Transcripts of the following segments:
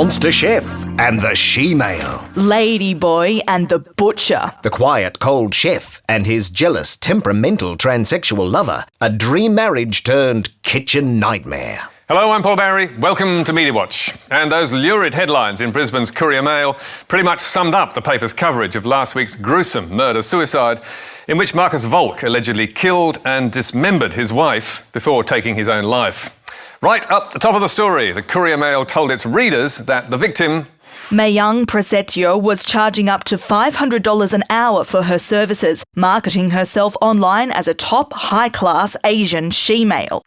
monster chef and the she-male. Lady boy and the butcher. The quiet, cold chef and his jealous, temperamental transsexual lover. A dream marriage turned kitchen nightmare. Hello, I'm Paul Barry. Welcome to Media Watch. And those lurid headlines in Brisbane's Courier Mail pretty much summed up the paper's coverage of last week's gruesome murder-suicide, in which Marcus Volk allegedly killed and dismembered his wife before taking his own life. Right up the top of the story, the Courier Mail told its readers that the victim, Mayang Presetio, was charging up to $500 an hour for her services, marketing herself online as a top, high-class Asian she-male.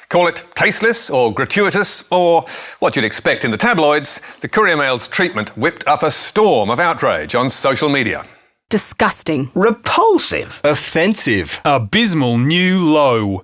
Call it tasteless or gratuitous or what you'd expect in the tabloids, the Courier Mail's treatment whipped up a storm of outrage on social media. Disgusting. Repulsive. Offensive. Abysmal new low.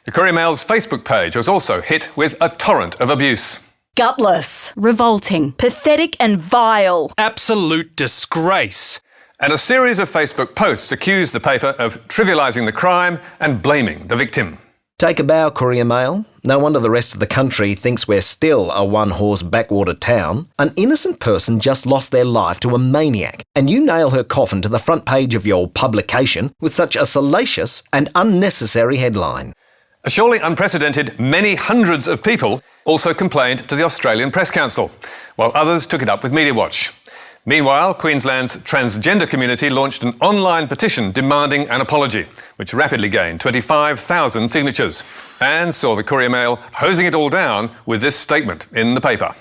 The Courier Mail's Facebook page was also hit with a torrent of abuse. Gutless. Revolting. Pathetic and vile. Absolute disgrace. And a series of Facebook posts accused the paper of trivialising the crime and blaming the victim. Take a bow, Courier Mail. No wonder the rest of the country thinks we're still a one-horse backwater town. An innocent person just lost their life to a maniac, and you nail her coffin to the front page of your publication with such a salacious and unnecessary headline. A surely unprecedented many hundreds of people also complained to the Australian Press Council, while others took it up with Media Watch. Meanwhile, Queensland's transgender community launched an online petition demanding an apology, which rapidly gained 25,000 signatures, and saw the Courier Mail hosing it all down with this statement in the paper.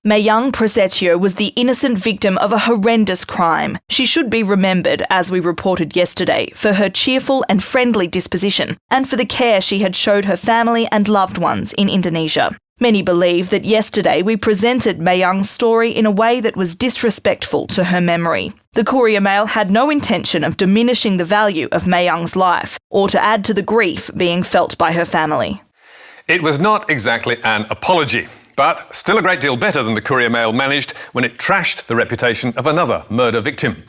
Mayang Presetio was the innocent victim of a horrendous crime. She should be remembered, as we reported yesterday, for her cheerful and friendly disposition, and for the care she had showed her family and loved ones in Indonesia. Many believe that yesterday we presented Mayang's story in a way that was disrespectful to her memory. The Courier Mail had no intention of diminishing the value of Mayang's life, or to add to the grief being felt by her family. It was not exactly an apology, but still a great deal better than the Courier Mail managed when it trashed the reputation of another murder victim.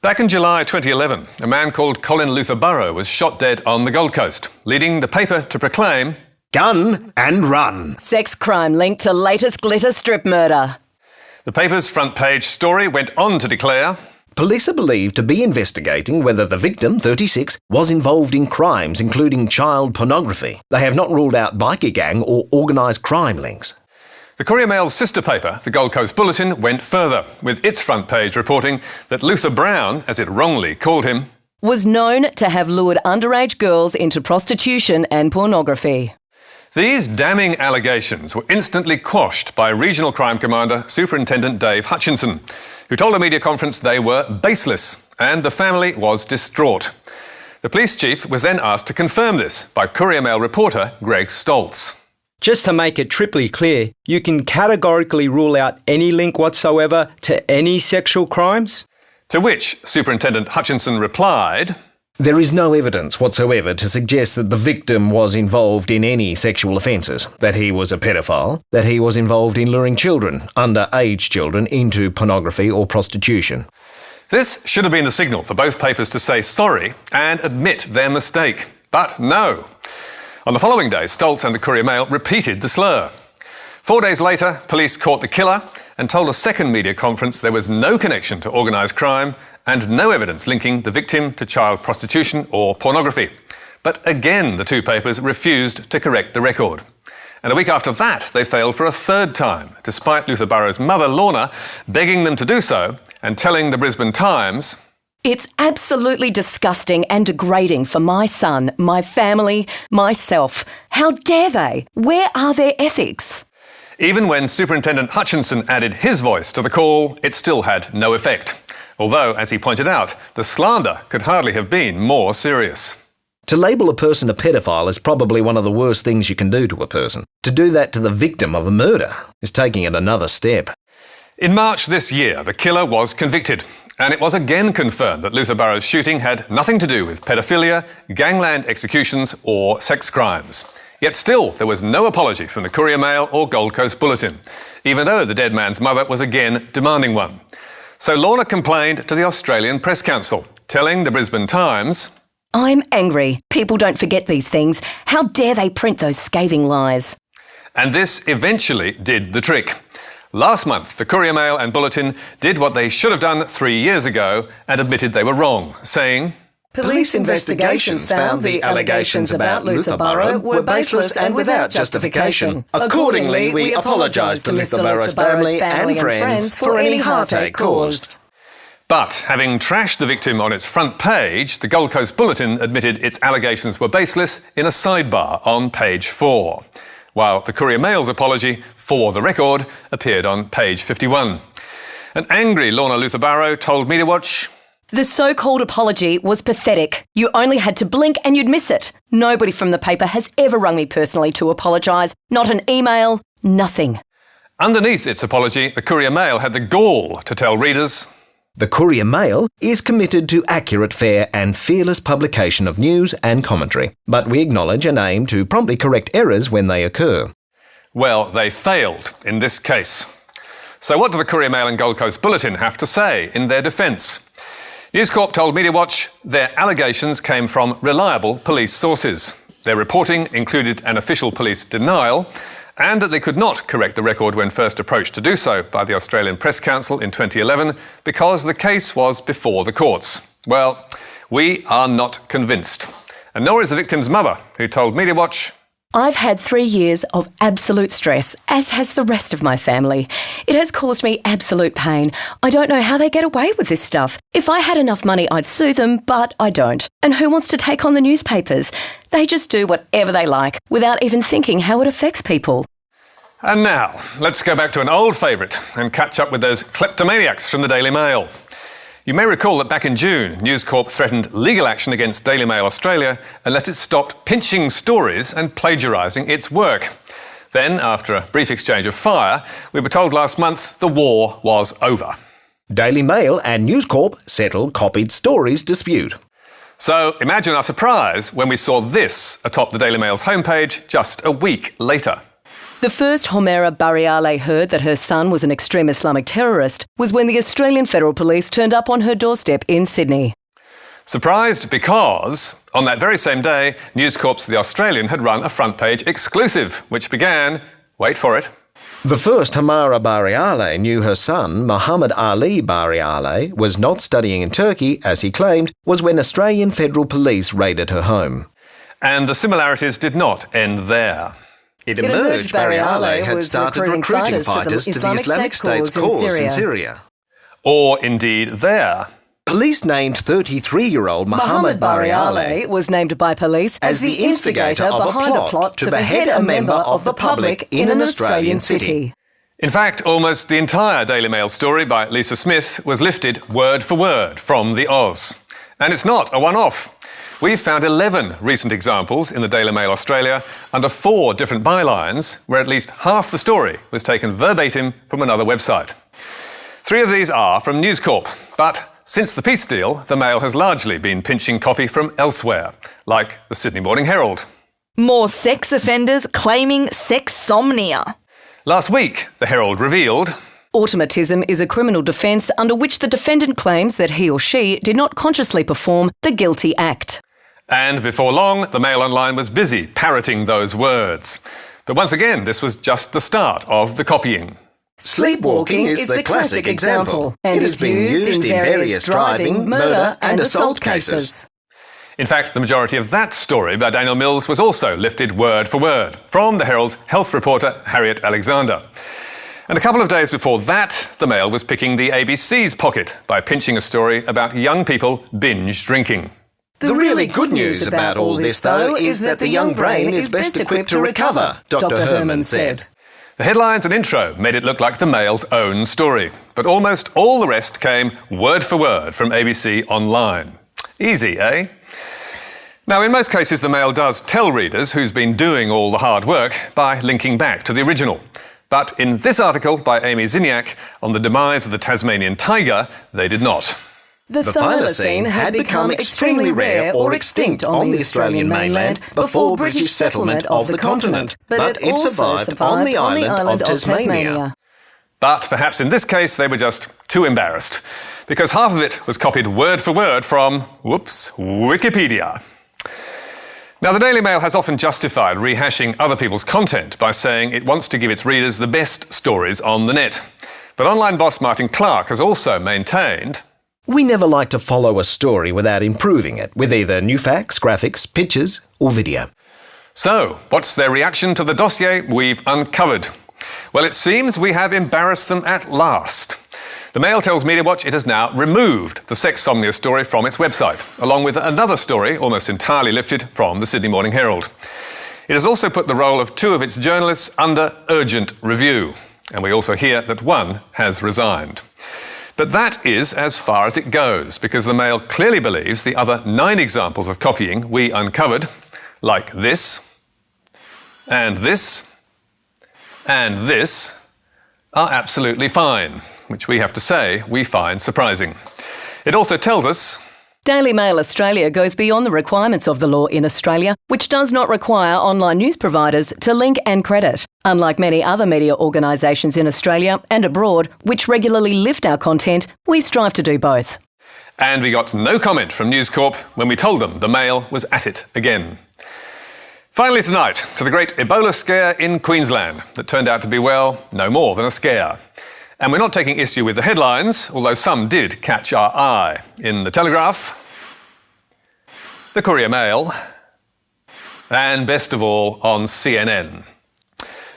Back in July 2011, a man called Colin Luther Burrow was shot dead on the Gold Coast, leading the paper to proclaim, Gun and run. Sex crime linked to latest glitter strip murder. The paper's front page story went on to declare, Police are believed to be investigating whether the victim, 36, was involved in crimes including child pornography. They have not ruled out bikie gang or organised crime links. The Courier Mail's sister paper, the Gold Coast Bulletin, went further, with its front page reporting that Luther Brown, as it wrongly called him, was known to have lured underage girls into prostitution and pornography. These damning allegations were instantly quashed by Regional Crime Commander Superintendent Dave Hutchinson, who told a media conference they were baseless, and the family was distraught. The police chief was then asked to confirm this by Courier Mail reporter Greg Stoltz. Just to make it triply clear, you can categorically rule out any link whatsoever to any sexual crimes? To which Superintendent Hutchinson replied, There is no evidence whatsoever to suggest that the victim was involved in any sexual offences, that he was a pedophile, that he was involved in luring children, underage children, into pornography or prostitution. This should have been the signal for both papers to say sorry and admit their mistake. But no. On the following day, Stoltz and the Courier Mail repeated the slur. 4 days later, police caught the killer and told a second media conference there was no connection to organised crime and no evidence linking the victim to child prostitution or pornography. But again, the two papers refused to correct the record. And a week after that, they failed for a third time, despite Luther Burrow's mother, Lorna, begging them to do so and telling the Brisbane Times, It's absolutely disgusting and degrading for my son, my family, myself. How dare they? Where are their ethics? Even when Superintendent Hutchinson added his voice to the call, it still had no effect. Although, as he pointed out, the slander could hardly have been more serious. To label a person a pedophile is probably one of the worst things you can do to a person. To do that to the victim of a murder is taking it another step. In March this year, the killer was convicted, and it was again confirmed that Luther Burrow's shooting had nothing to do with pedophilia, gangland executions or sex crimes. Yet still, there was no apology from the Courier Mail or Gold Coast Bulletin, even though the dead man's mother was again demanding one. So Lorna complained to the Australian Press Council, telling the Brisbane Times, I'm angry. People don't forget these things. How dare they print those scathing lies? And this eventually did the trick. Last month, the Courier Mail and Bulletin did what they should have done 3 years ago and admitted they were wrong, saying, Police investigations found the allegations about Luther Burrow were baseless and without justification. Accordingly, we apologise to Mr. Burrow's family and friends for any heartache caused. But having trashed the victim on its front page, the Gold Coast Bulletin admitted its allegations were baseless in a sidebar on page 4, while the Courier Mail's apology, for the record, appeared on page 51. An angry Lorna Luther Burrow told Media Watch, The so-called apology was pathetic. You only had to blink and you'd miss it. Nobody from the paper has ever rung me personally to apologise. Not an email, nothing. Underneath its apology, the Courier Mail had the gall to tell readers, The Courier Mail is committed to accurate, fair and fearless publication of news and commentary, but we acknowledge and aim to promptly correct errors when they occur. well, they failed in this case. So what do the Courier Mail and Gold Coast Bulletin have to say in their defence? News Corp told Media Watch their allegations came from reliable police sources. Their reporting included an official police denial, and that they could not correct the record when first approached to do so by the Australian Press Council in 2011 because the case was before the courts. Well, we are not convinced. And nor is the victim's mother, who told Media Watch, I've had 3 years of absolute stress, as has the rest of my family. It has caused me absolute pain. I don't know how they get away with this stuff. If I had enough money, I'd sue them, but I don't. And who wants to take on the newspapers? They just do whatever they like, without even thinking how it affects people. And now, let's go back to an old favourite and catch up with those kleptomaniacs from the Daily Mail. You may recall that back in June, News Corp threatened legal action against Daily Mail Australia unless it stopped pinching stories and plagiarising its work. Then, after a brief exchange of fire, we were told last month the war was over. Daily Mail and News Corp settled copied stories dispute. So imagine our surprise when we saw this atop the Daily Mail's homepage just a week later. The first Homera Bariale heard that her son was an extreme Islamic terrorist was when the Australian Federal Police turned up on her doorstep in Sydney. Surprised because, on that very same day, News Corp's The Australian had run a front-page exclusive, which began, wait for it, The first Homera Bariale knew her son, Muhammad Ali Bariale, was not studying in Turkey, as he claimed, was when Australian Federal Police raided her home. and the similarities did not end there. It emerged Bariale had started recruiting fighters to the Islamic State's cause in Syria. Or indeed there. Police named 33-year-old Muhammad Bariale was named by police as the instigator of a plot to behead a member of the public in an Australian city. In fact, almost the entire Daily Mail story by Lisa Smith was lifted word for word from the Oz. And it's not a one-off. We've found 11 recent examples in the Daily Mail Australia under 4 different bylines where at least half the story was taken verbatim from another website. 3 of these are from News Corp, but since the peace deal, the Mail has largely been pinching copy from elsewhere, like the Sydney Morning Herald. More sex offenders claiming sexsomnia. Last week, the Herald revealed Automatism is a criminal defence under which the defendant claims that he or she did not consciously perform the guilty act. And before long, the Mail Online was busy parroting those words. But once again, this was just the start of the copying. Sleepwalking is the classic example. It has been used in various driving, murder and assault cases. In fact, the majority of that story by Daniel Mills was also lifted word for word from the Herald's health reporter Harriet Alexander. And a couple of days before that, the Mail was picking the ABC's pocket by pinching a story about young people binge drinking. The really good news about all this, though, is that the young brain is best equipped to recover, Dr. Herman said. The headlines and intro made it look like the Mail's own story, but almost all the rest came word for word from ABC Online. Easy, eh? Now, in most cases, the Mail does tell readers who's been doing all the hard work by linking back to the original. But in this article by Amy Ziniak on the demise of the Tasmanian tiger, they did not. The thylacine had become extremely rare or extinct on the Australian mainland before British settlement of the continent, but it survived on the island of Tasmania. But perhaps in this case they were just too embarrassed, because half of it was copied word for word from, Wikipedia. Now, the Daily Mail has often justified rehashing other people's content by saying it wants to give its readers the best stories on the net. But online boss Martin Clark has also maintained, We never like to follow a story without improving it with either new facts, graphics, pictures or video. So, what's their reaction to the dossier we've uncovered? Well, it seems we have embarrassed them at last. The Mail tells MediaWatch it has now removed the Sexsomnia story from its website, along with another story almost entirely lifted from the Sydney Morning Herald. It has also put the role of two of its journalists under urgent review, and we also hear that one has resigned. But that is as far as it goes, because the Mail clearly believes the other 9 examples of copying we uncovered, like this, and this, and this, are absolutely fine, which we have to say we find surprising. It also tells us Daily Mail Australia goes beyond the requirements of the law in Australia, which does not require online news providers to link and credit. Unlike many other media organisations in Australia and abroad, which regularly lift our content, we strive to do both. And we got no comment from News Corp when we told them the Mail was at it again. Finally tonight, to the great Ebola scare in Queensland that turned out to be, well, no more than a scare. And we're not taking issue with the headlines, although some did catch our eye. In the Telegraph, the Courier Mail, and best of all, on CNN.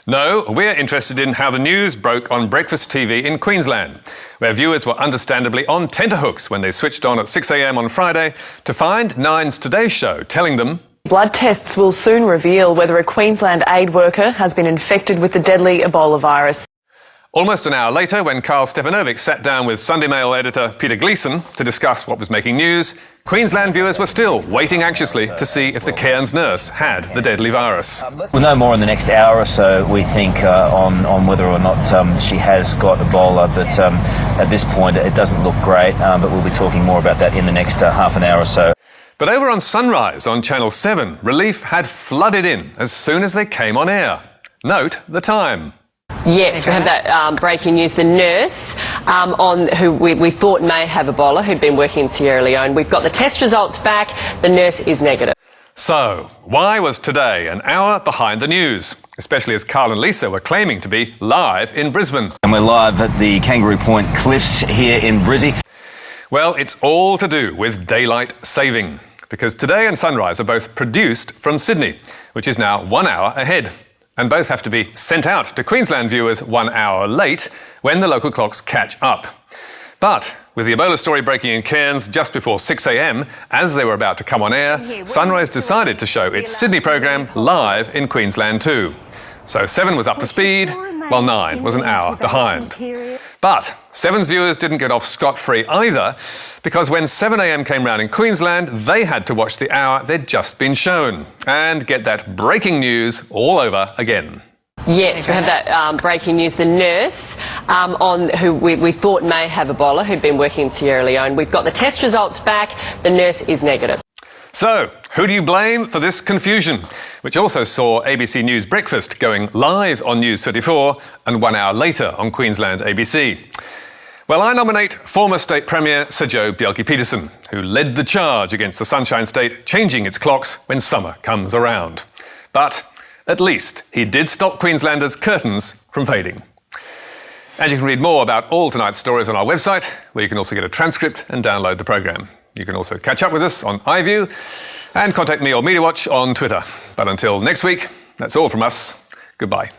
No, we're interested in how the news broke on breakfast TV in Queensland, where viewers were understandably on tenterhooks when they switched on at 6 a.m. on Friday to find Nine's Today Show telling them blood tests will soon reveal whether a Queensland aid worker has been infected with the deadly Ebola virus. Almost an hour later, when Carl Stefanovic sat down with Sunday Mail editor Peter Gleeson to discuss what was making news, Queensland viewers were still waiting anxiously to see if the Cairns nurse had the deadly virus. We'll know more in the next hour or so, we think, on whether or not she has got Ebola, but at this point it doesn't look great, but we'll be talking more about that in the next half an hour or so. But over on Sunrise on Channel 7, relief had flooded in as soon as they came on air. Note the time. Yes, we have that breaking news. The nurse who we thought may have Ebola, who'd been working in Sierra Leone. We've got the test results back. The nurse is negative. So, why was today an hour behind the news? Especially as Carl and Lisa were claiming to be live in Brisbane. And we're live at the Kangaroo Point Cliffs here in Brizzy. Well, it's all to do with daylight saving, because Today and Sunrise are both produced from Sydney, which is now 1 hour ahead. And both have to be sent out to Queensland viewers 1 hour late when the local clocks catch up. But with the Ebola story breaking in Cairns just before 6 a.m, as they were about to come on air, Sunrise decided to show its Sydney programme live in Queensland too. So 7 was up to speed, while 9 was an hour behind. But 7's viewers didn't get off scot-free either, because when 7 a.m. came round in Queensland, they had to watch the hour they'd just been shown and get that breaking news all over again. Yes, we have that breaking news. The nurse who we thought may have Ebola, who'd been working in Sierra Leone. We've got the test results back. The nurse is negative. So, who do you blame for this confusion, which also saw ABC News Breakfast going live on News 34 and 1 hour later on Queensland ABC? Well, I nominate former State Premier Sir Joe Bjelke-Petersen, who led the charge against the Sunshine State changing its clocks when summer comes around. But at least he did stop Queenslanders' curtains from fading. And you can read more about all tonight's stories on our website, where you can also get a transcript and download the programme. You can also catch up with us on iView and contact me or MediaWatch on Twitter. But until next week, that's all from us. Goodbye.